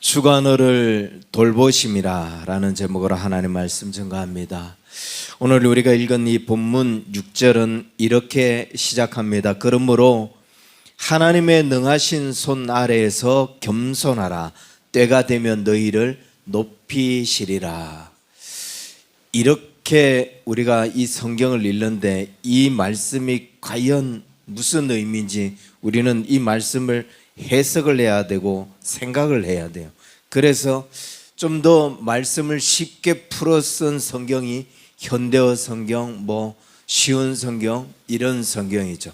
주가 너를 돌보심이라 라는 제목으로 하나님 말씀 증거합니다. 오늘 우리가 읽은 이 본문 6절은 이렇게 시작합니다. 그러므로 하나님의 능하신 손 아래에서 겸손하라. 때가 되면 너희를 높이시리라. 이렇게 우리가 이 성경을 읽는데 이 말씀이 과연 무슨 의미인지 우리는 이 말씀을 해석을 해야 되고 생각을 해야 돼요. 그래서 좀 더 말씀을 쉽게 풀어 쓴 성경이 현대어 성경, 쉬운 성경, 이런 성경이죠.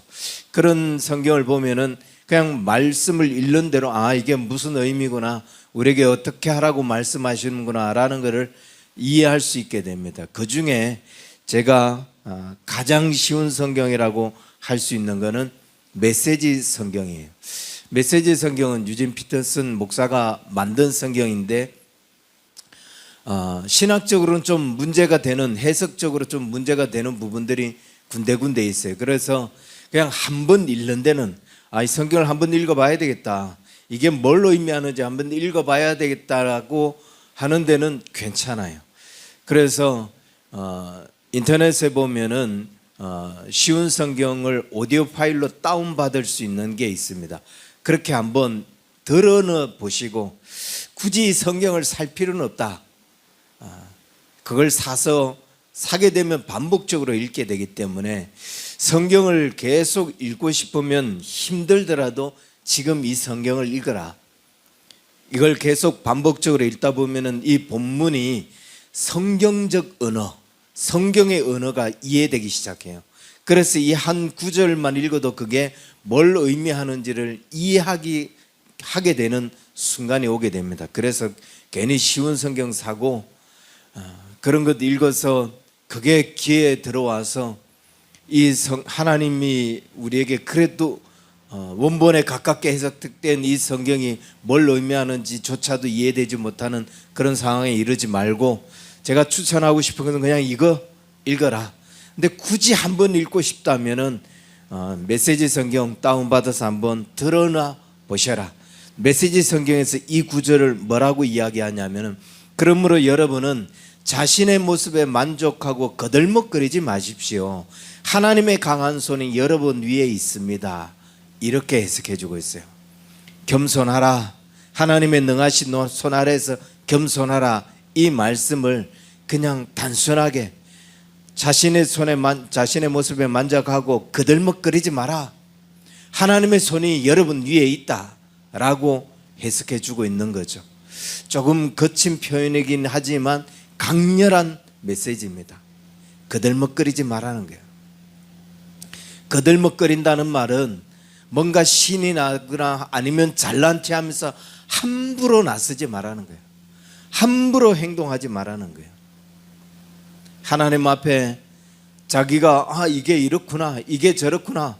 그런 성경을 보면은 그냥 말씀을 읽는 대로 이게 무슨 의미구나, 우리에게 어떻게 하라고 말씀하시는구나 라는 것을 이해할 수 있게 됩니다. 그 중에 제가 가장 쉬운 성경이라고 할 수 있는 것은 메시지 성경이에요. 메시지 성경은 유진 피터슨 목사가 만든 성경인데 신학적으로는 좀 문제가 되는, 해석적으로 좀 문제가 되는 부분들이 군데군데 있어요. 그래서 그냥 한번 읽는 데는 이 성경을 한번 읽어봐야 되겠다, 이게 뭘 의미하는지 한번 읽어봐야 되겠다라고 하는 데는 괜찮아요. 그래서 인터넷에 보면은 쉬운 성경을 오디오 파일로 다운받을 수 있는 게 있습니다. 그렇게 한번 들어 보시고 굳이 성경을 살 필요는 없다, 그걸 사게 되면 반복적으로 읽게 되기 때문에 성경을 계속 읽고 싶으면 힘들더라도 지금 이 성경을 읽어라. 이걸 계속 반복적으로 읽다 보면은 이 본문이 성경적 언어, 성경의 언어가 이해되기 시작해요. 그래서 이 한 구절만 읽어도 그게 뭘 의미하는지를 이해하게 되는 순간이 오게 됩니다. 그래서 괜히 쉬운 성경 사고 그런 것 읽어서 그게 귀에 들어와서 하나님이 우리에게 그래도 원본에 가깝게 해석된 이 성경이 뭘 의미하는지조차도 이해되지 못하는 그런 상황에 이르지 말고, 제가 추천하고 싶은 것은 그냥 이거 읽어라. 근데 굳이 한번 읽고 싶다면은 메시지 성경 다운받아서 한번 들어나 보셔라. 메시지 성경에서 이 구절을 뭐라고 이야기하냐면은, 그러므로 여러분은 자신의 모습에 만족하고 거들먹거리지 마십시오. 하나님의 강한 손이 여러분 위에 있습니다. 이렇게 해석해주고 있어요. 겸손하라. 하나님의 능하신 손 아래에서 겸손하라. 이 말씀을 그냥 단순하게 자신의 모습에 만족하고 거들먹거리지 마라. 하나님의 손이 여러분 위에 있다라고 해석해주고 있는 거죠. 조금 거친 표현이긴 하지만 강렬한 메시지입니다. 거들먹거리지 말라는 거예요. 거들먹거린다는 말은 뭔가 신이 나거나 아니면 잘난 체 하면서 함부로 나서지 말라는 거예요. 함부로 행동하지 말라는 거예요. 하나님 앞에 자기가 이게 이렇구나, 이게 저렇구나,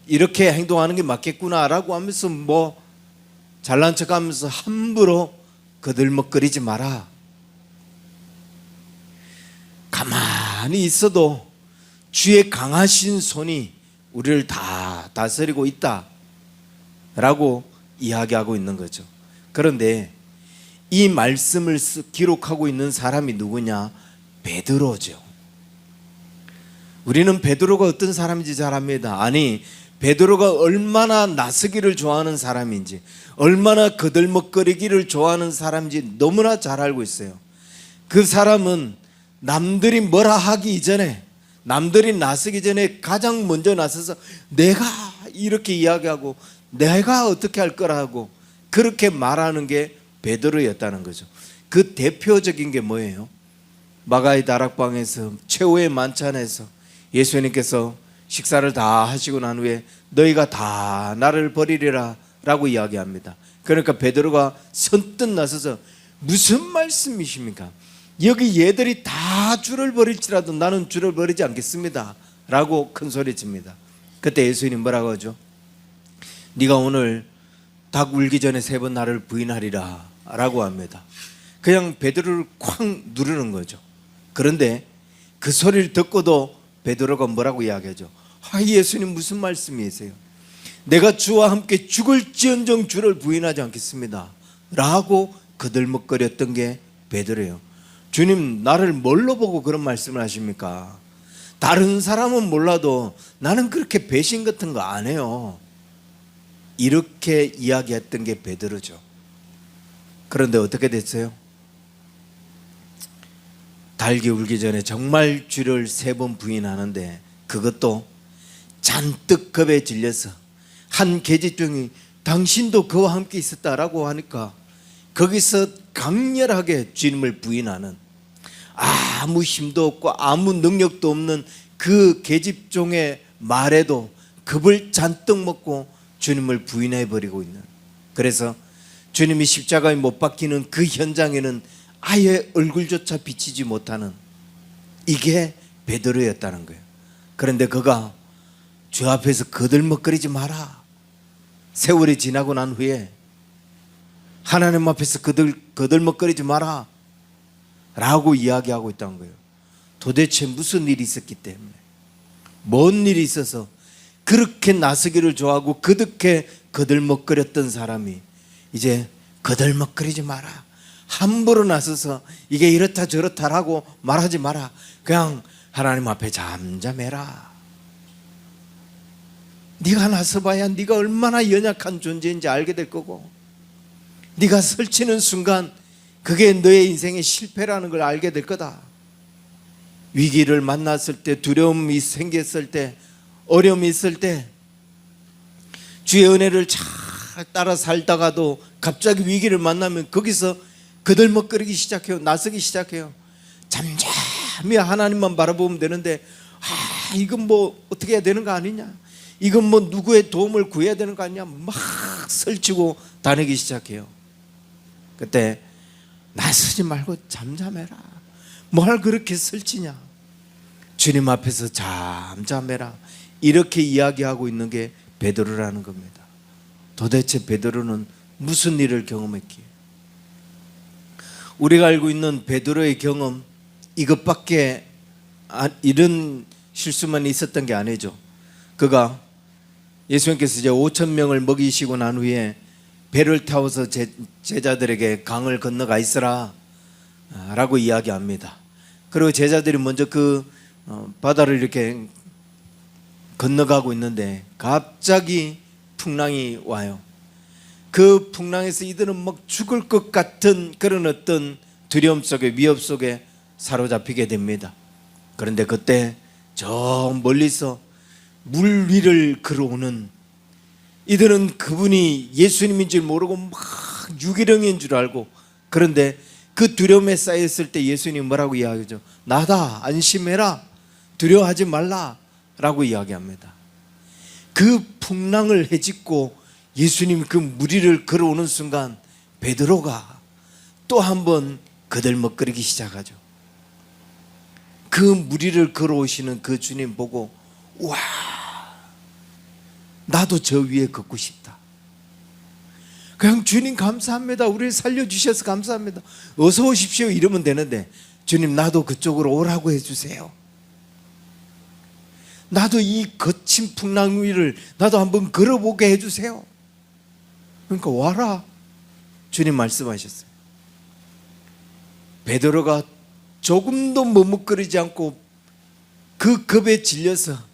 이렇게 행동하는 게 맞겠구나 라고 하면서 잘난 척하면서 함부로 거들먹거리지 마라. 가만히 있어도 주의 강하신 손이 우리를 다 다스리고 있다 라고 이야기하고 있는 거죠. 그런데 이 말씀을 기록하고 있는 사람이 누구냐? 베드로죠. 우리는 베드로가 어떤 사람인지 잘 압니다. 베드로가 얼마나 나서기를 좋아하는 사람인지, 얼마나 거들먹거리기를 좋아하는 사람인지 너무나 잘 알고 있어요. 그 사람은 남들이 뭐라 하기 이전에, 남들이 나서기 전에 가장 먼저 나서서 내가 이렇게 이야기하고 내가 어떻게 할 거라 하고 그렇게 말하는 게 베드로였다는 거죠. 그 대표적인 게 뭐예요? 마가의 다락방에서 최후의 만찬에서 예수님께서 식사를 다 하시고 난 후에 너희가 다 나를 버리리라 라고 이야기합니다. 그러니까 베드로가 선뜻 나서서 무슨 말씀이십니까? 여기 얘들이 다 주를 버릴지라도 나는 주를 버리지 않겠습니다 라고 큰 소리 칩니다. 그때 예수님 뭐라고 하죠? 네가 오늘 닭 울기 전에 3번 나를 부인하리라 라고 합니다. 그냥 베드로를 쾅 누르는 거죠. 그런데 그 소리를 듣고도 베드로가 뭐라고 이야기하죠? 예수님 무슨 말씀이세요? 내가 주와 함께 죽을지언정 주를 부인하지 않겠습니다 라고 거들먹거렸던 게 베드로예요. 주님, 나를 뭘로 보고 그런 말씀을 하십니까? 다른 사람은 몰라도 나는 그렇게 배신 같은 거 안 해요. 이렇게 이야기했던 게 베드로죠. 그런데 어떻게 됐어요? 달기 울기 전에 정말 주를 3번 부인하는데 그것도 잔뜩 겁에 질려서 한 계집종이 당신도 그와 함께 있었다라고 하니까 거기서 강렬하게 주님을 부인하는, 아무 힘도 없고 아무 능력도 없는 그 계집종의 말에도 겁을 잔뜩 먹고 주님을 부인해버리고 있는, 그래서 주님이 십자가에 못 박히는 그 현장에는 아예 얼굴조차 비치지 못하는, 이게 베드로였다는 거예요. 그런데 그가 주 앞에서 거들먹거리지 마라, 세월이 지나고 난 후에 하나님 앞에서 거들먹거리지 마라 라고 이야기하고 있다는 거예요. 도대체 무슨 일이 있었기 때문에, 뭔 일이 있어서 그렇게 나서기를 좋아하고 그렇게 거들먹거렸던 사람이 이제 거들먹거리지 마라, 함부로 나서서 이게 이렇다 저렇다라고 말하지 마라, 그냥 하나님 앞에 잠잠해라. 네가 나서봐야 네가 얼마나 연약한 존재인지 알게 될 거고, 네가 설치는 순간 그게 너의 인생의 실패라는 걸 알게 될 거다. 위기를 만났을 때, 두려움이 생겼을 때, 어려움이 있을 때, 주의 은혜를 잘 따라 살다가도 갑자기 위기를 만나면 거기서 거들먹거리기 시작해요. 나서기 시작해요. 잠잠히 하나님만 바라보면 되는데, 이건 뭐 어떻게 해야 되는 거 아니냐, 이건 뭐 누구의 도움을 구해야 되는 거 아니냐, 막 설치고 다니기 시작해요. 그때 나서지 말고 잠잠해라. 뭘 그렇게 설치냐, 주님 앞에서 잠잠해라, 이렇게 이야기하고 있는 게 베드로라는 겁니다. 도대체 베드로는 무슨 일을 경험했기에? 우리가 알고 있는 베드로의 경험, 이것밖에, 이런 실수만 있었던 게 아니죠. 그가 예수님께서 이제 5천 명을 먹이시고 난 후에 배를 타고서 제자들에게 강을 건너가 있으라 라고 이야기합니다. 그리고 제자들이 먼저 그 바다를 이렇게 건너가고 있는데 갑자기 풍랑이 와요. 그 풍랑에서 이들은 막 죽을 것 같은 그런 어떤 두려움 속에, 위협 속에 사로잡히게 됩니다. 그런데 그때 저 멀리서 물 위를 걸어오는, 이들은 그분이 예수님인 줄 모르고 막 유기령인 줄 알고, 그런데 그 두려움에 쌓였을 때 예수님이 뭐라고 이야기하죠? 나다, 안심해라, 두려워하지 말라 라고 이야기합니다. 그 풍랑을 헤집고 예수님 그 물 위를 걸어오는 순간 베드로가 또 한 번 거들먹거리기 시작하죠. 그 물 위를 걸어오시는 그 주님 보고, 와, 나도 저 위에 걷고 싶다. 그냥 주님 감사합니다, 우리를 살려주셔서 감사합니다, 어서 오십시오 이러면 되는데, 주님 나도 그쪽으로 오라고 해주세요. 나도 이 거친 풍랑 위를 나도 한번 걸어보게 해주세요. 그러니까 와라, 주님 말씀하셨어요. 베드로가 조금도 머뭇거리지 않고 그 겁에 질려서,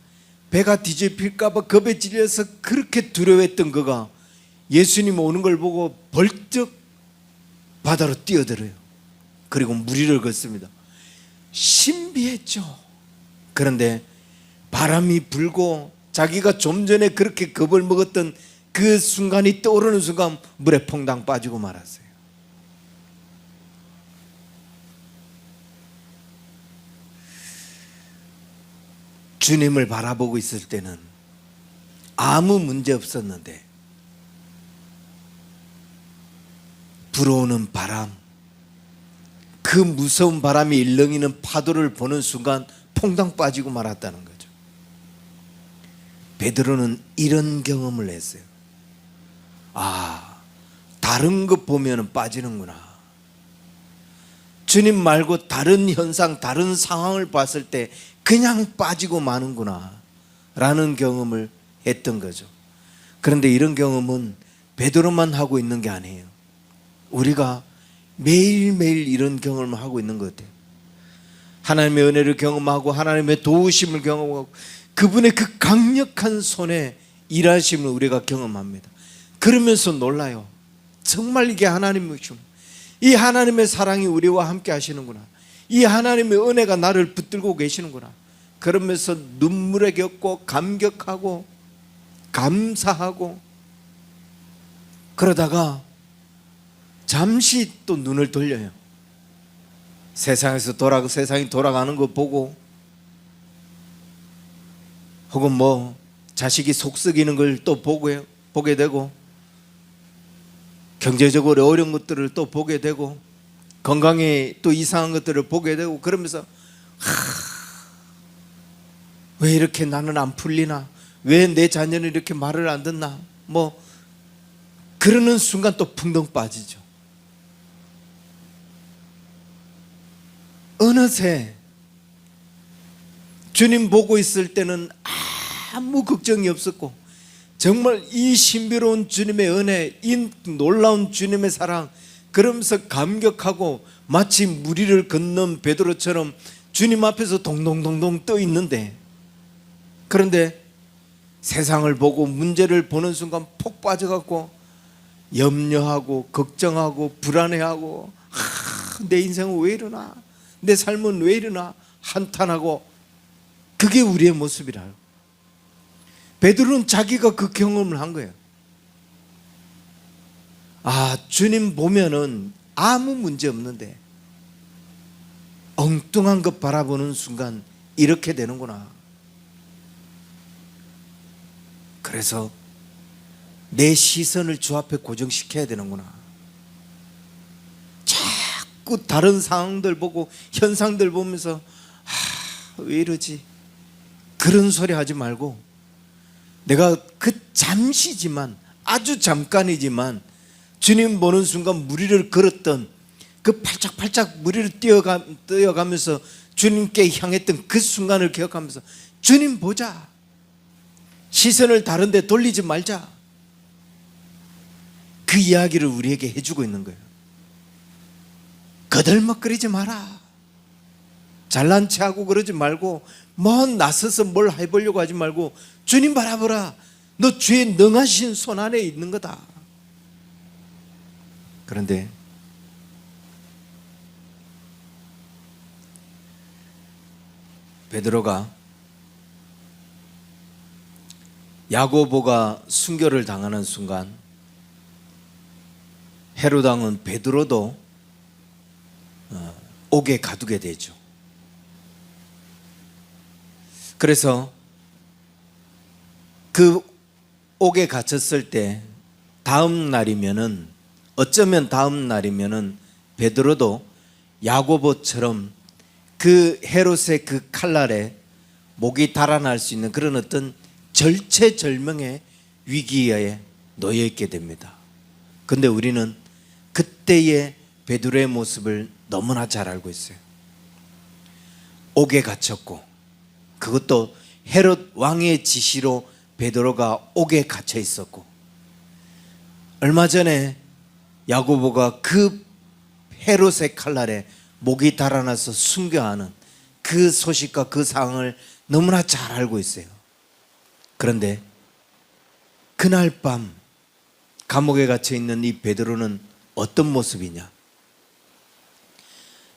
배가 뒤집힐까 봐 겁에 질려서 그렇게 두려워했던 그가 예수님 오는 걸 보고 벌떡 바다로 뛰어들어요. 그리고 물 위를 걷습니다. 신비했죠. 그런데 바람이 불고 자기가 좀 전에 그렇게 겁을 먹었던 그 순간이 떠오르는 순간 물에 퐁당 빠지고 말았어요. 주님을 바라보고 있을 때는 아무 문제 없었는데 불어오는 바람, 그 무서운 바람이 일렁이는 파도를 보는 순간 퐁당 빠지고 말았다는 거죠. 베드로는 이런 경험을 했어요. 다른 것 보면 빠지는구나. 주님 말고 다른 현상, 다른 상황을 봤을 때 그냥 빠지고 마는구나 라는 경험을 했던 거죠. 그런데 이런 경험은 베드로만 하고 있는 게 아니에요. 우리가 매일매일 이런 경험을 하고 있는 것 같아요. 하나님의 은혜를 경험하고 하나님의 도우심을 경험하고 그분의 그 강력한 손에 일하심을 우리가 경험합니다. 그러면서 놀라요. 정말 이게 하나님의 춤, 이 하나님의 사랑이 우리와 함께 하시는구나, 이 하나님의 은혜가 나를 붙들고 계시는구나. 그러면서 눈물에 겪고 감격하고 감사하고, 그러다가 잠시 또 눈을 돌려요. 세상이 돌아가는 거 보고, 혹은 뭐 자식이 속썩이는 걸 또 보게 되고, 경제적으로 어려운 것들을 또 보게 되고, 건강에 또 이상한 것들을 보게 되고, 그러면서 왜 이렇게 나는 안 풀리나, 왜 내 자녀는 이렇게 말을 안 듣나, 뭐 그러는 순간 또 풍덩 빠지죠. 어느새 주님 보고 있을 때는 아무 걱정이 없었고, 정말 이 신비로운 주님의 은혜, 이 놀라운 주님의 사랑, 그러면서 감격하고 마치 무리를 건넌 베드로처럼 주님 앞에서 동동동동 떠 있는데, 그런데 세상을 보고 문제를 보는 순간 폭 빠져갖고 염려하고 걱정하고 불안해하고, 내 인생은 왜 이러나, 내 삶은 왜 이러나 한탄하고, 그게 우리의 모습이라요. 베드로는 자기가 그 경험을 한 거예요. 주님 보면은 아무 문제 없는데 엉뚱한 것 바라보는 순간 이렇게 되는구나. 그래서 내 시선을 주 앞에 고정시켜야 되는구나. 자꾸 다른 상황들 보고 현상들 보면서 왜 이러지, 그런 소리 하지 말고, 내가 그 잠시지만, 아주 잠깐이지만 주님 보는 순간 무리를 걸었던 그 팔짝팔짝 무리를 뛰어가면서 주님께 향했던 그 순간을 기억하면서, 주님 보자, 시선을 다른 데 돌리지 말자, 그 이야기를 우리에게 해주고 있는 거예요. 거들먹거리지 마라, 잘난 체하고 그러지 말고, 뭐 나서서 뭘 해보려고 하지 말고, 주님 바라보라, 너 주의 능하신 손 안에 있는 거다. 그런데 베드로가, 야고보가 순교를 당하는 순간 헤롯 왕은 베드로도 옥에 가두게 되죠. 그래서 그 옥에 갇혔을 때 어쩌면 다음 날이면은 베드로도 야고보처럼 그 헤롯의 그 칼날에 목이 달아날 수 있는 그런 어떤 절체절명의 위기에 놓여 있게 됩니다. 그런데 우리는 그때의 베드로의 모습을 너무나 잘 알고 있어요. 옥에 갇혔고, 그것도 헤롯 왕의 지시로 베드로가 옥에 갇혀 있었고, 얼마 전에 야고보가 그 헤롯의 칼날에 목이 달아나서 순교하는 그 소식과 그 상황을 너무나 잘 알고 있어요. 그런데 그날 밤 감옥에 갇혀 있는 이 베드로는 어떤 모습이냐?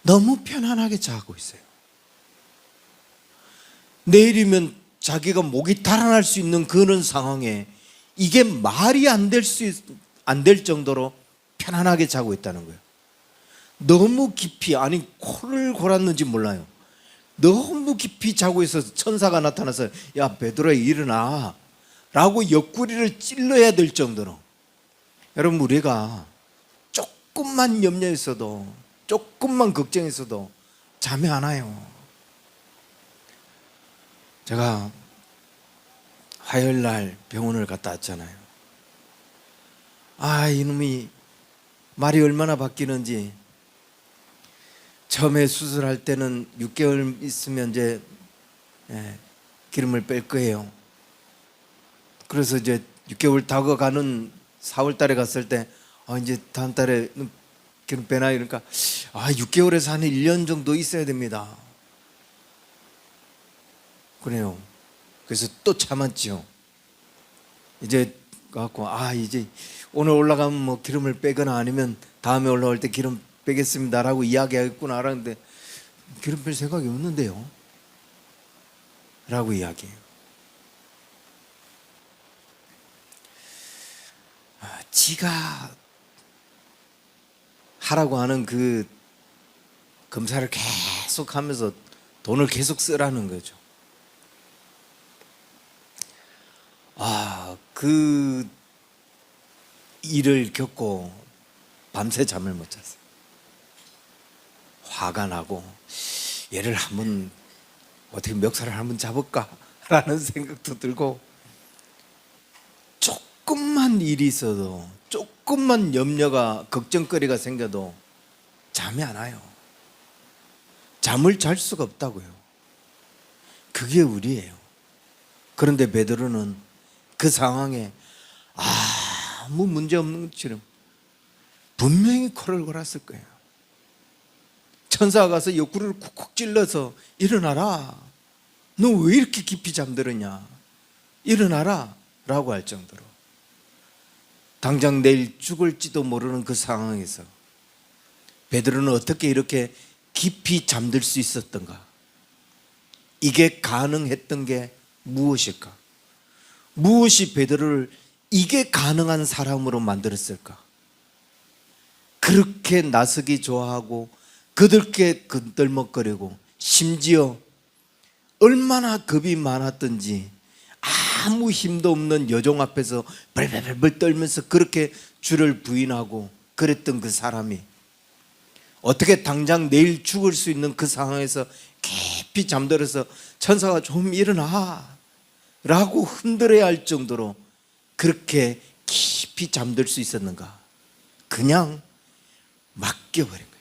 너무 편안하게 자고 있어요. 내일이면 자기가 목이 달아날 수 있는 그런 상황에 이게 말이 안 될 정도로 편안하게 자고 있다는 거예요. 너무 깊이, 아니 코를 골았는지 몰라요. 너무 깊이 자고 있어서 천사가 나타나서, 야 베드로야 일어나 라고 옆구리를 찔러야 될 정도로. 여러분, 우리가 조금만 염려했어도, 조금만 걱정했어도 잠이 안 와요. 제가 화요일날 병원을 갔다 왔잖아요. 이놈이 말이 얼마나 바뀌는지. 처음에 수술할 때는 6개월 있으면 이제 기름을 뺄 거예요. 그래서 이제 6개월 다가가는 4월 달에 갔을 때 이제 다음 달에 기름 빼나 이러니까 6개월에서 한 1년 정도 있어야 됩니다. 그래요. 그래서 또 참았죠. 이제 갖고 이제 오늘 올라가면 뭐 기름을 빼거나 아니면 다음에 올라올 때 기름 빼겠습니다라고 이야기하겠구나 하는데 기름 뺄 생각이 없는데요 라고 이야기해요. 지가 하라고 하는 그 검사를 계속 하면서 돈을 계속 쓰라는 거죠. 그 일을 겪고 밤새 잠을 못 잤어요. 화가 나고 얘를 한번 어떻게 멱살을 한번 잡을까 라는 생각도 들고, 조금만 일이 있어도 조금만 염려가 걱정거리가 생겨도 잠이 안 와요. 잠을 잘 수가 없다고요. 그게 우리예요. 그런데 베드로는 그 상황에 아무 문제 없는 것처럼 분명히 코를 골았을 거예요. 천사가 가서 옆구리를 쿡쿡 찔러서 일어나라, 너 왜 이렇게 깊이 잠들었냐, 일어나라 라고 할 정도로 당장 내일 죽을지도 모르는 그 상황에서 베드로는 어떻게 이렇게 깊이 잠들 수 있었던가? 이게 가능했던 게 무엇일까? 무엇이 베드로를 이게 가능한 사람으로 만들었을까? 그렇게 나서기 좋아하고 그들께 건들먹거리고 심지어 얼마나 겁이 많았던지 아무 힘도 없는 여종 앞에서 벌벌벌 떨면서 그렇게 주를 부인하고 그랬던 그 사람이 어떻게 당장 내일 죽을 수 있는 그 상황에서 깊이 잠들어서 천사가 좀 일어나 라고 흔들어야 할 정도로 그렇게 깊이 잠들 수 있었는가? 그냥 맡겨버린 거예요.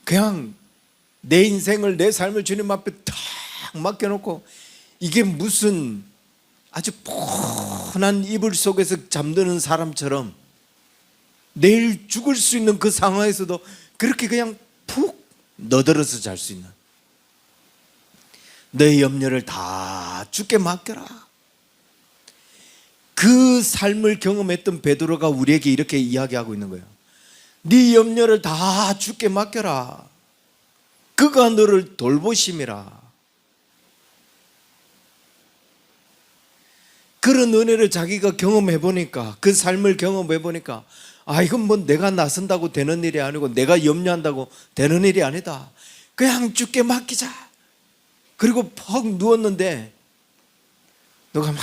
그냥 내 인생을, 내 삶을 주님 앞에 탁 맡겨놓고 이게 무슨 아주 폰한 이불 속에서 잠드는 사람처럼 내일 죽을 수 있는 그 상황에서도 그렇게 그냥 푹 너들어서 잘 수 있는, 너의 염려를 다 주께 맡겨라. 그 삶을 경험했던 베드로가 우리에게 이렇게 이야기하고 있는 거예요. 네 염려를 다 주께 맡겨라. 그가 너를 돌보심이라. 그런 은혜를 자기가 경험해 보니까, 그 삶을 경험해 보니까 이건 뭐 내가 나선다고 되는 일이 아니고 내가 염려한다고 되는 일이 아니다. 그냥 주께 맡기자. 그리고 퍽 누웠는데 너가 막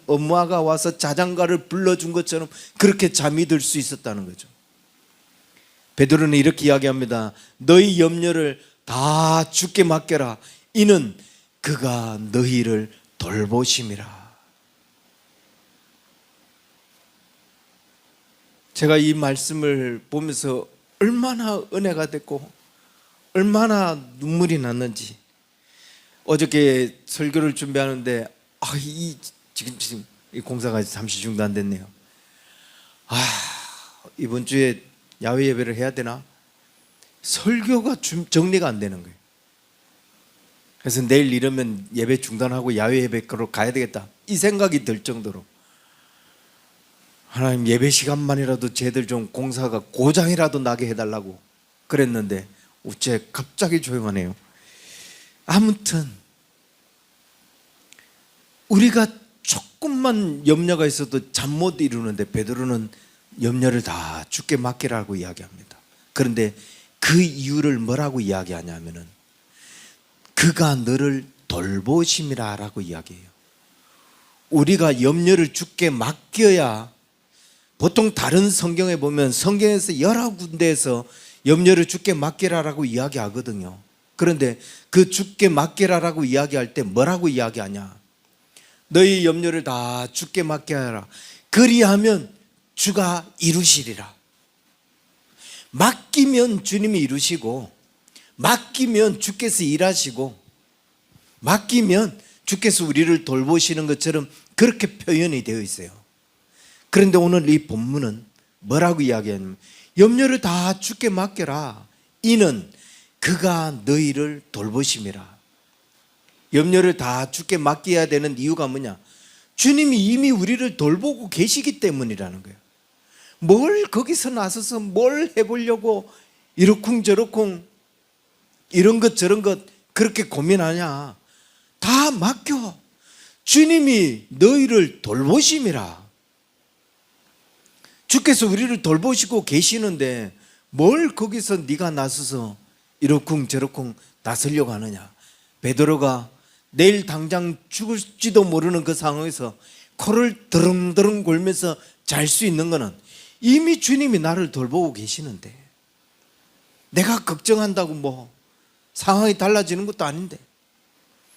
엄마가 와서 자장가를 불러준 것처럼 그렇게 잠이 들 수 있었다는 거죠. 베드로는 이렇게 이야기합니다. 너희 염려를 다 주께 맡겨라. 이는 그가 너희를 돌보심이라. 제가 이 말씀을 보면서 얼마나 은혜가 됐고 얼마나 눈물이 났는지, 어저께 설교를 준비하는데 지금 이 공사가 잠시 중단됐네요. 이번 주에 야외 예배를 해야 되나? 설교가 정리가 안 되는 거예요. 그래서 내일 이러면 예배 중단하고 야외 예배로 가야 되겠다, 이 생각이 들 정도로 하나님 예배 시간만이라도 쟤들 좀 공사가 고장이라도 나게 해달라고 그랬는데 어째 갑자기 조용하네요. 아무튼 우리가 조금만 염려가 있어도 잠 못 이루는데 베드로는 염려를 다 주께 맡기라고 이야기합니다. 그런데 그 이유를 뭐라고 이야기하냐면은 그가 너를 돌보심이라 라고 이야기해요. 우리가 염려를 주께 맡겨야, 보통 다른 성경에 보면 성경에서 여러 군데에서 염려를 주께 맡기라라고 이야기하거든요. 그런데 그 주께 맡기라라고 이야기할 때 뭐라고 이야기하냐? 너희 염려를 다 주께 맡겨라. 그리하면 주가 이루시리라. 맡기면 주님이 이루시고, 맡기면 주께서 일하시고, 맡기면 주께서 우리를 돌보시는 것처럼 그렇게 표현이 되어 있어요. 그런데 오늘 이 본문은 뭐라고 이야기하냐면 염려를 다 주께 맡겨라. 이는 그가 너희를 돌보심이라. 염려를 다 주께 맡겨야 되는 이유가 뭐냐? 주님이 이미 우리를 돌보고 계시기 때문이라는 거예요. 뭘 거기서 나서서 뭘 해보려고 이러쿵저러쿵 이런 것 저런 것 그렇게 고민하냐? 다 맡겨. 주님이 너희를 돌보심이라. 주께서 우리를 돌보시고 계시는데 뭘 거기서 네가 나서서 이러쿵저러쿵 나서려고 하느냐? 베드로가 내일 당장 죽을지도 모르는 그 상황에서 코를 드렁드렁 골면서 잘 수 있는 것은 이미 주님이 나를 돌보고 계시는데, 내가 걱정한다고 뭐 상황이 달라지는 것도 아닌데,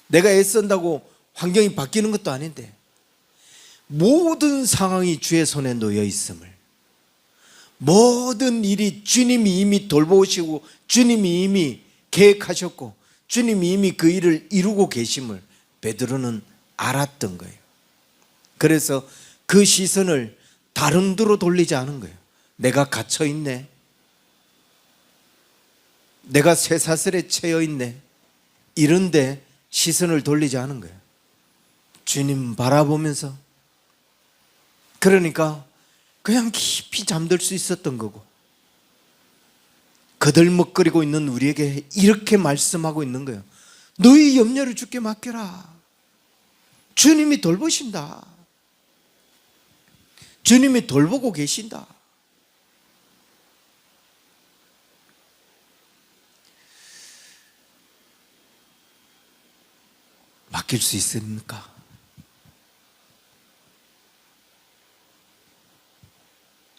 내가 애쓴다고 환경이 바뀌는 것도 아닌데, 모든 상황이 주의 손에 놓여 있음을, 모든 일이 주님이 이미 돌보시고 주님이 이미 계획하셨고 주님이 이미 그 일을 이루고 계심을 베드로는 알았던 거예요. 그래서 그 시선을 다른 데로 돌리지 않은 거예요. 내가 갇혀있네, 내가 쇠사슬에 채여있네, 이런데 시선을 돌리지 않은 거예요. 주님 바라보면서, 그러니까 그냥 깊이 잠들 수 있었던 거고, 거들먹거리고 있는 우리에게 이렇게 말씀하고 있는 거예요. 너희 염려를 주께 맡겨라. 주님이 돌보신다. 주님이 돌보고 계신다. 맡길 수 있습니까?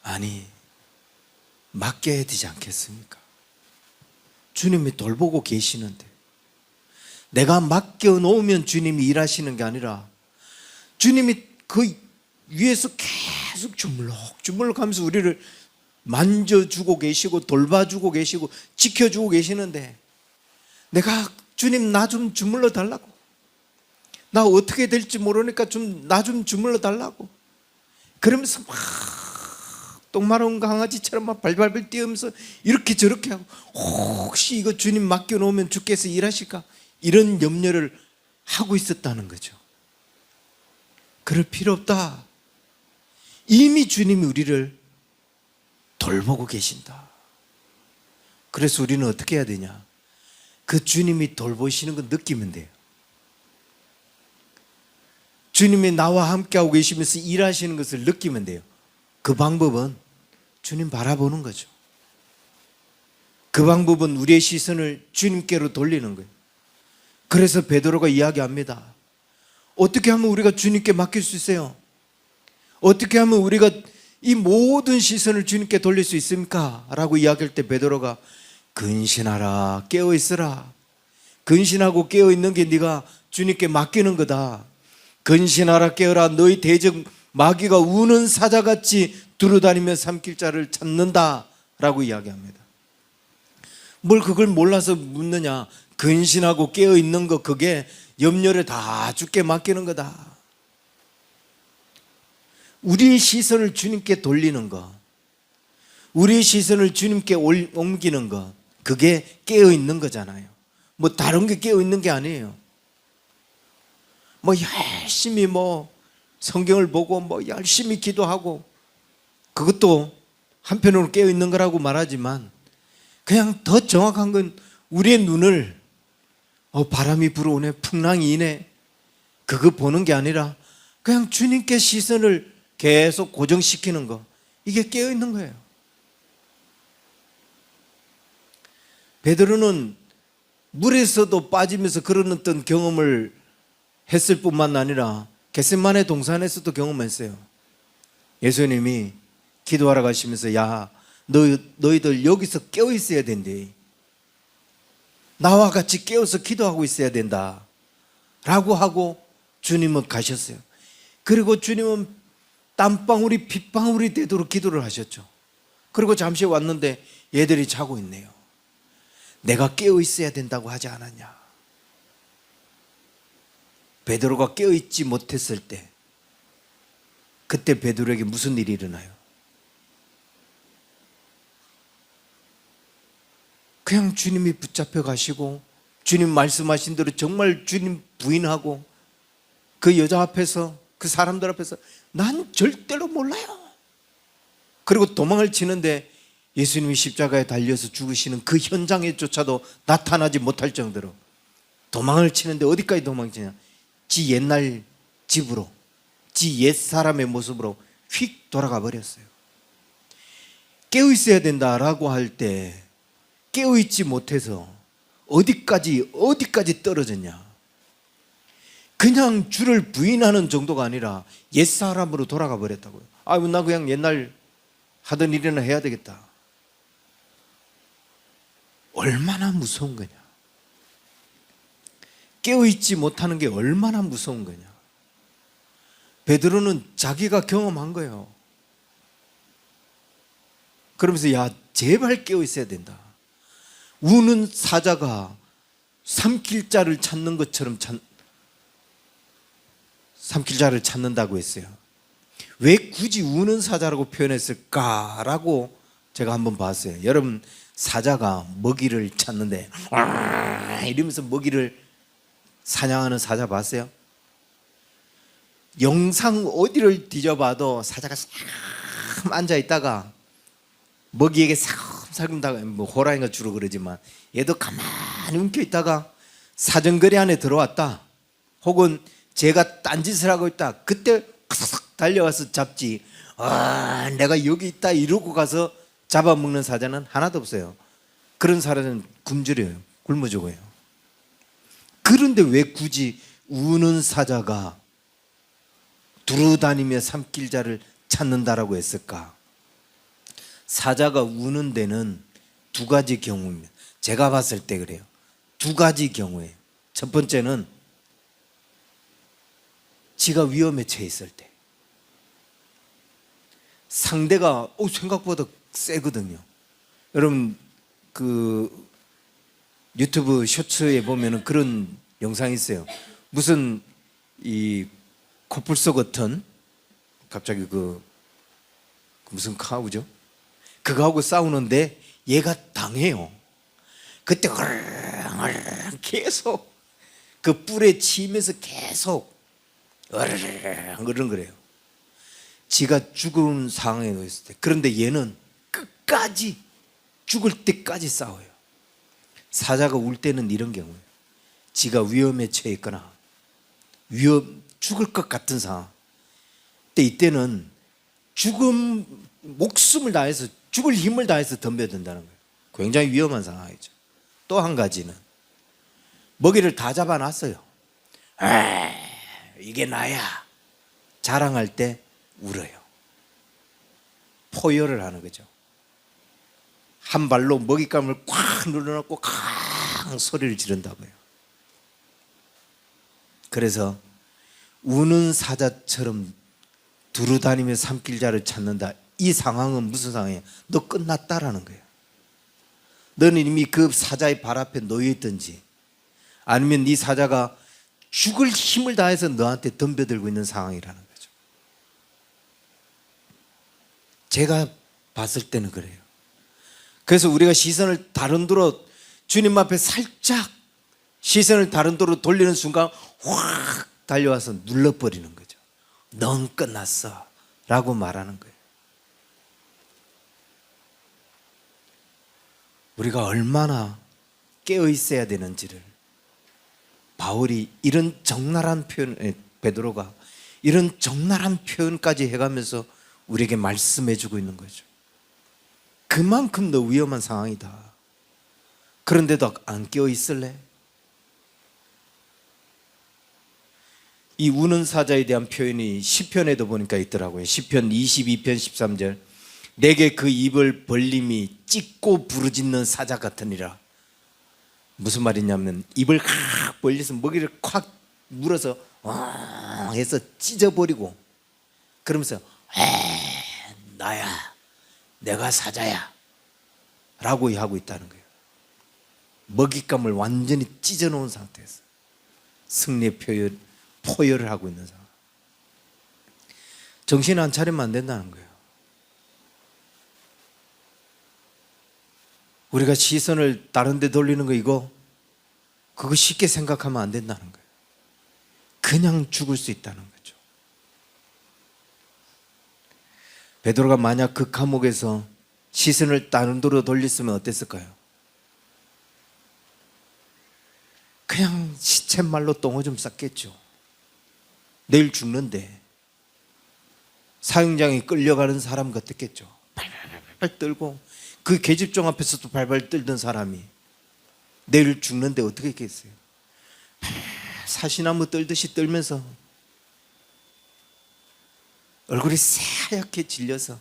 아니, 맡겨야 되지 않겠습니까? 주님이 돌보고 계시는데, 내가 맡겨놓으면 주님이 일하시는 게 아니라 주님이 그 위에서 계속 주물럭주물럭 하면서 우리를 만져주고 계시고 돌봐주고 계시고 지켜주고 계시는데, 내가 주님 나 좀 주물러 달라고, 나 어떻게 될지 모르니까 나 좀 주물러 달라고 그러면서 막 똥마려운 강아지처럼 막 발발발 뛰면서 이렇게 저렇게 하고, 혹시 이거 주님 맡겨놓으면 주께서 일하실까, 이런 염려를 하고 있었다는 거죠. 그럴 필요 없다. 이미 주님이 우리를 돌보고 계신다. 그래서 우리는 어떻게 해야 되냐? 그 주님이 돌보시는 거 느끼면 돼요. 주님이 나와 함께하고 계시면서 일하시는 것을 느끼면 돼요. 그 방법은 주님 바라보는 거죠. 그 방법은 우리의 시선을 주님께로 돌리는 거예요. 그래서 베드로가 이야기합니다. 어떻게 하면 우리가 주님께 맡길 수 있어요? 어떻게 하면 우리가 이 모든 시선을 주님께 돌릴 수 있습니까? 라고 이야기할 때 베드로가 근신하라, 깨어있으라. 근신하고 깨어있는 게 네가 주님께 맡기는 거다. 근신하라, 깨어라. 너희 대적 마귀가 우는 사자같이 두루다니며 삼킬 자를 찾는다 라고 이야기합니다. 뭘 그걸 몰라서 묻느냐? 근신하고 깨어있는 거, 그게 염려를 다 주께 맡기는 거다. 우리의 시선을 주님께 돌리는 거, 우리의 시선을 주님께 옮기는 거, 그게 깨어있는 거잖아요. 뭐 다른 게 깨어있는 게 아니에요. 뭐 열심히 뭐 성경을 보고 뭐 열심히 기도하고, 그것도 한편으로 깨어있는 거라고 말하지만, 그냥 더 정확한 건 우리의 눈을 바람이 불어오네, 풍랑이 이네, 그거 보는 게 아니라 그냥 주님께 시선을 계속 고정시키는 거, 이게 깨어있는 거예요. 베드로는 물에서도 빠지면서 그런 어떤 경험을 했을 뿐만 아니라 겟세마네 동산에서도 경험했어요. 예수님이 기도하러 가시면서 야, 너희들 여기서 깨어 있어야 된대. 나와 같이 깨어서 기도하고 있어야 된다 라고 하고 주님은 가셨어요. 그리고 주님은 땀방울이 핏방울이 되도록 기도를 하셨죠. 그리고 잠시 왔는데 얘들이 자고 있네요. 내가 깨어 있어야 된다고 하지 않았냐? 베드로가 깨어 있지 못했을 때, 그때 베드로에게 무슨 일이 일어나요? 그냥 주님이 붙잡혀 가시고 주님 말씀하신 대로 정말 주님 부인하고 그 여자 앞에서 그 사람들 앞에서 난 절대로 몰라요. 그리고 도망을 치는데 예수님이 십자가에 달려서 죽으시는 그 현장에조차도 나타나지 못할 정도로 도망을 치는데 어디까지 도망치냐? 지 옛날 집으로, 지 옛사람의 모습으로 휙 돌아가 버렸어요. 깨어 있어야 된다라고 할 때 깨어 있지 못해서 어디까지 떨어졌냐? 그냥 주를 부인하는 정도가 아니라 옛사람으로 돌아가 버렸다고요. 나 그냥 옛날 하던 일이나 해야 되겠다. 얼마나 무서운 거냐? 깨어있지 못하는 게 얼마나 무서운 거냐? 베드로는 자기가 경험한 거예요. 그러면서 야, 제발 깨어있어야 된다. 우는 사자가 삼킬 자를 찾는 것처럼 삼킬 자를 찾는다고 했어요. 왜 굳이 우는 사자라고 표현했을까라고 제가 한번 봤어요. 여러분, 사자가 먹이를 찾는데 이러면서 먹이를 사냥하는 사자 봤어요? 영상 어디를 뒤져봐도 사자가 싹 앉아있다가 먹이에게 살금살금 다가, 호랑이가 주로 그러지만 얘도 가만히 움켜있다가 사정거리 안에 들어왔다, 혹은 제가 딴짓을 하고 있다, 그때 싹 달려와서 잡지. 내가 여기 있다 이러고 가서 잡아먹는 사자는 하나도 없어요. 그런 사자는 굶주려요. 굶어 죽어요. 그런데 왜 굳이 우는 사자가 두루다니며 삼킬 자를 찾는다라고 했을까? 사자가 우는 데는 두 가지 경우입니다. 제가 봤을 때 그래요. 두 가지 경우예요. 첫 번째는 지가 위험에 처해 있을 때, 상대가 생각보다 세거든요. 여러분, 그 유튜브 쇼츠에 보면은 그런 영상이 있어요. 무슨 이 코뿔소 같은, 갑자기 그 무슨 카우죠? 그거하고 싸우는데 얘가 당해요. 그때 계속 그 뿔에 치면서 계속 그런 거래요. 지가 죽은 상황에 놓였을 때. 그런데 얘는 끝까지 죽을 때까지 싸워요. 사자가 울 때는 이런 경우예요. 지가 위험에 처해 있거나 죽을 것 같은 상황 때, 이때는 목숨을 다해서 죽을 힘을 다해서 덤벼든다는 거예요. 굉장히 위험한 상황이죠. 또 한 가지는 먹이를 다 잡아놨어요. 이게 나야 자랑할 때 울어요. 포효를 하는 거죠. 한 발로 먹잇감을 꽉 눌러놓고 쾅 소리를 지른다고요. 그래서 우는 사자처럼 두루다니며 삼킬 자를 찾는다. 이 상황은 무슨 상황이에요? 너 끝났다라는 거예요. 너는 이미 그 사자의 발 앞에 놓여있든지, 아니면 네 사자가 죽을 힘을 다해서 너한테 덤벼들고 있는 상황이라는 거죠. 제가 봤을 때는 그래요. 그래서 우리가 시선을 다른 데로, 주님 앞에 살짝 시선을 다른 데로 돌리는 순간 확 달려와서 눌러버리는 거죠. 넌 끝났어 라고 말하는 거예요. 우리가 얼마나 깨어 있어야 되는지를 바울이 이런 적나라한 표현, 베드로가 이런 적나라한 표현까지 해가면서 우리에게 말씀해 주고 있는 거죠. 그만큼 더 위험한 상황이다. 그런데도 안 깨어 있을래? 이 우는 사자에 대한 표현이 시편에도 보니까 있더라고요. 시편 22편 13절. 내게 그 입을 벌림이 찢고 부르짖는 사자 같으니라. 무슨 말이냐면 입을 확 벌려서 먹이를 콱 물어서 해서 찢어버리고, 그러면서 나야, 내가 사자야 라고 하고 있다는 거예요. 먹잇감을 완전히 찢어놓은 상태에서 승리의 포효를 하고 있는 상황. 정신 안 차리면 안 된다는 거예요. 우리가 시선을 다른 데 돌리는 거 그거 쉽게 생각하면 안 된다는 거예요. 그냥 죽을 수 있다는 거죠. 베드로가 만약 그 감옥에서 시선을 다른 데로 돌렸으면 어땠을까요? 그냥 시쳇말로 똥오줌 쌌겠죠. 내일 죽는데 사형장에 끌려가는 사람 같았겠죠. 발발 떨고 그 계집종 앞에서도 발발 떨던 사람이 내일 죽는데 어떻게 했겠어요? 사시나무 떨듯이 떨면서 얼굴이 새하얗게 질려서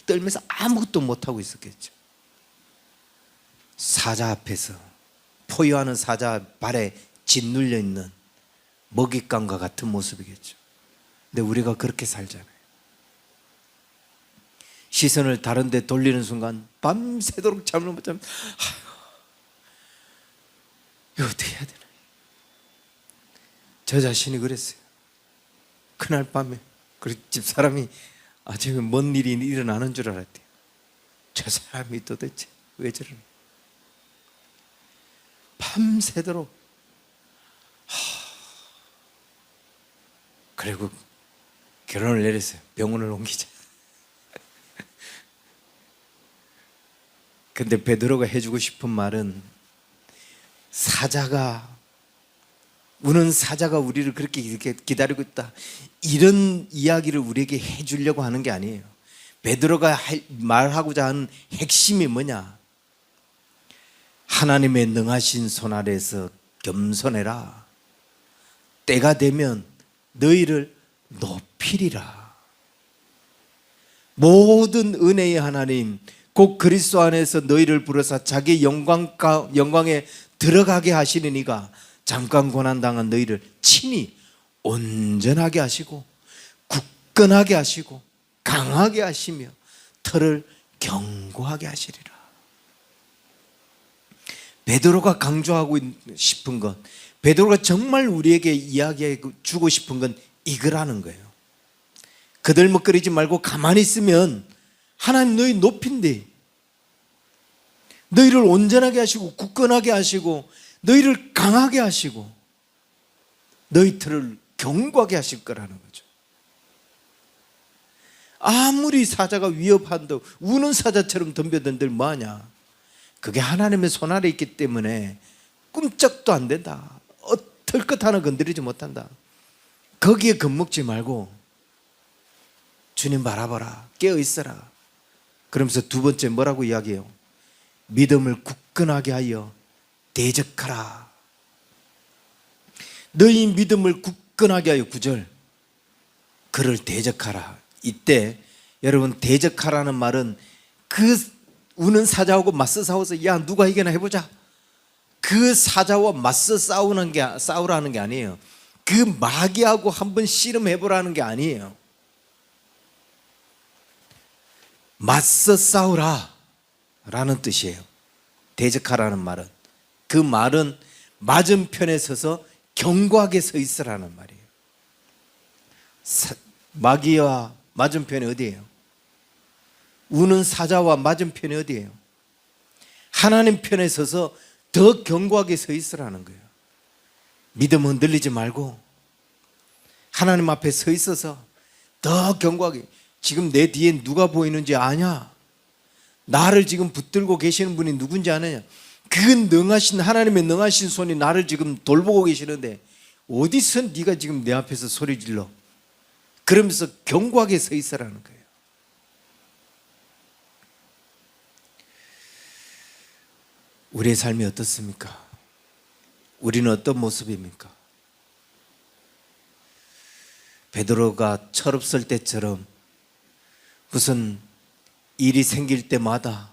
떨면서 아무것도 못하고 있었겠죠. 사자 앞에서 포효하는 사자 발에 짓눌려 있는 먹잇감과 같은 모습이겠죠. 근데 우리가 그렇게 살잖아요. 시선을 다른 데 돌리는 순간 밤새도록 잠을 못 자면 이거 어떻게 해야 되나. 저 자신이 그랬어요. 그날 밤에 집사람이 아침에 뭔 일이 일어나는 줄 알았대요. 저 사람이 도대체 왜 저러나. 밤새도록. 그리고 결론을 내렸어요. 병원을 옮기자. 근데 베드로가 해주고 싶은 말은 우는 사자가 우리를 그렇게 이렇게 기다리고 있다, 이런 이야기를 우리에게 해주려고 하는 게 아니에요. 베드로가 말하고자 하는 핵심이 뭐냐? 하나님의 능하신 손 아래에서 겸손해라. 때가 되면 너희를 높이리라. 모든 은혜의 하나님 곧 그리스도 안에서 너희를 부르사 자기 영광에 들어가게 하시는 이가 잠깐 고난당한 너희를 친히 온전하게 하시고 굳건하게 하시고 강하게 하시며 털을 견고하게 하시리라. 베드로가 강조하고 싶은 것, 베드로가 정말 우리에게 이야기해 주고 싶은 건 이거라는 거예요. 그들먹거리지 말고 가만히 있으면 하나님 너희 높인데, 너희를 온전하게 하시고 굳건하게 하시고 너희를 강하게 하시고 너희 털을 견고하게 하실 거라는 거죠. 아무리 사자가 위협한다고 우는 사자처럼 덤벼든들 뭐하냐. 그게 하나님의 손 아래 있기 때문에 꿈쩍도 안 된다. 털끝 하나 건드리지 못한다. 거기에 겁먹지 말고 주님 바라봐라, 깨어있어라. 그러면서 두 번째 뭐라고 이야기해요? 믿음을 굳건하게 하여 대적하라. 너희 믿음을 굳건하게 하여 9절 그를 대적하라. 이때 여러분, 대적하라는 말은 그 우는 사자하고 맞서 싸워서 야 누가 이겨나 해보자, 그 사자와 맞서 싸우라는 게 아니에요. 그 마귀하고 한번 씨름해보라는 게 아니에요. 맞서 싸우라 라는 뜻이에요. 대적하라는 말은, 그 말은 맞은편에 서서 견고하게 서 있으라는 말이에요. 마귀와 맞은편이 어디예요? 우는 사자와 맞은편이 어디예요? 하나님 편에 서서 더 견고하게 서 있으라는 거예요. 믿음 흔들리지 말고 하나님 앞에 서 있어서 더 견고하게. 지금 내 뒤에 누가 보이는지 아냐? 나를 지금 붙들고 계시는 분이 누군지 아느냐? 그 능하신 하나님의 능하신 손이 나를 지금 돌보고 계시는데 어디서 네가 지금 내 앞에서 소리 질러? 그러면서 견고하게 서 있으라는 거예요. 우리의 삶이 어떻습니까? 우리는 어떤 모습입니까? 베드로가 철없을 때처럼 무슨 일이 생길 때마다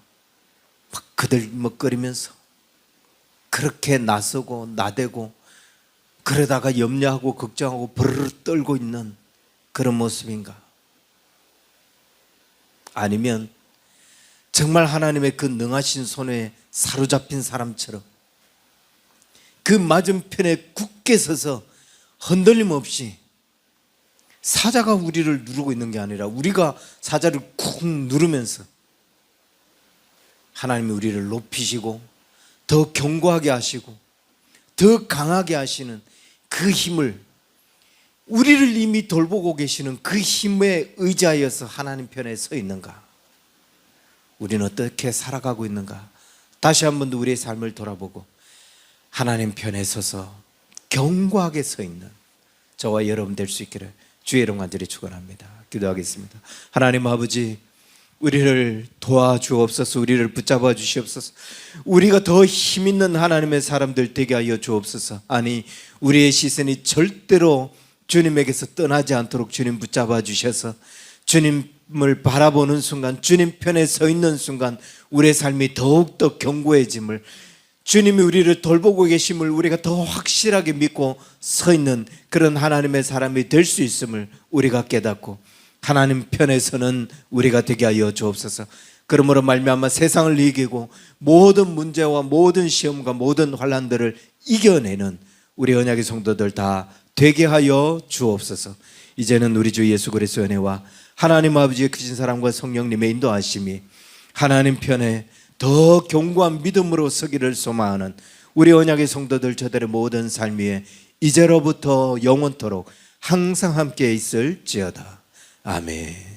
막 그들먹거리면서 그렇게 나서고 나대고 그러다가 염려하고 걱정하고 버르르 떨고 있는 그런 모습인가? 아니면 정말 하나님의 그 능하신 손에 사로잡힌 사람처럼 그 맞은편에 굳게 서서 흔들림 없이, 사자가 우리를 누르고 있는 게 아니라 우리가 사자를 쿵 누르면서 하나님이 우리를 높이시고 더 견고하게 하시고 더 강하게 하시는 그 힘을, 우리를 이미 돌보고 계시는 그 힘에 의지하여서 하나님 편에 서 있는가? 우리는 어떻게 살아가고 있는가? 다시 한 번 더 우리의 삶을 돌아보고 하나님 편에 서서 견고하게 서 있는 저와 여러분 될 수 있기를 주의 이름 간절히 축원합니다. 기도하겠습니다. 하나님 아버지, 우리를 도와주옵소서. 우리를 붙잡아 주시옵소서. 우리가 더 힘있는 하나님의 사람들 되게 하여 주옵소서. 아니, 우리의 시선이 절대로 주님에게서 떠나지 않도록 주님 붙잡아 주셔서 주님을 바라보는 순간, 주님 편에 서 있는 순간 우리의 삶이 더욱더 견고해짐을, 주님이 우리를 돌보고 계심을 우리가 더 확실하게 믿고 서 있는 그런 하나님의 사람이 될 수 있음을 우리가 깨닫고 하나님 편에서는 우리가 되게 하여 주옵소서. 그러므로 말미암아 세상을 이기고 모든 문제와 모든 시험과 모든 환난들을 이겨내는 우리 언약의 성도들 다 되게 하여 주옵소서. 이제는 우리 주 예수 그리스도의 은혜와 하나님 아버지의 크신 사랑과 성령님의 인도하심이 하나님 편에 더 견고한 믿음으로 서기를 소망하는 우리 언약의 성도들 저들의 모든 삶 위에 이제로부터 영원토록 항상 함께 있을지어다. 아멘.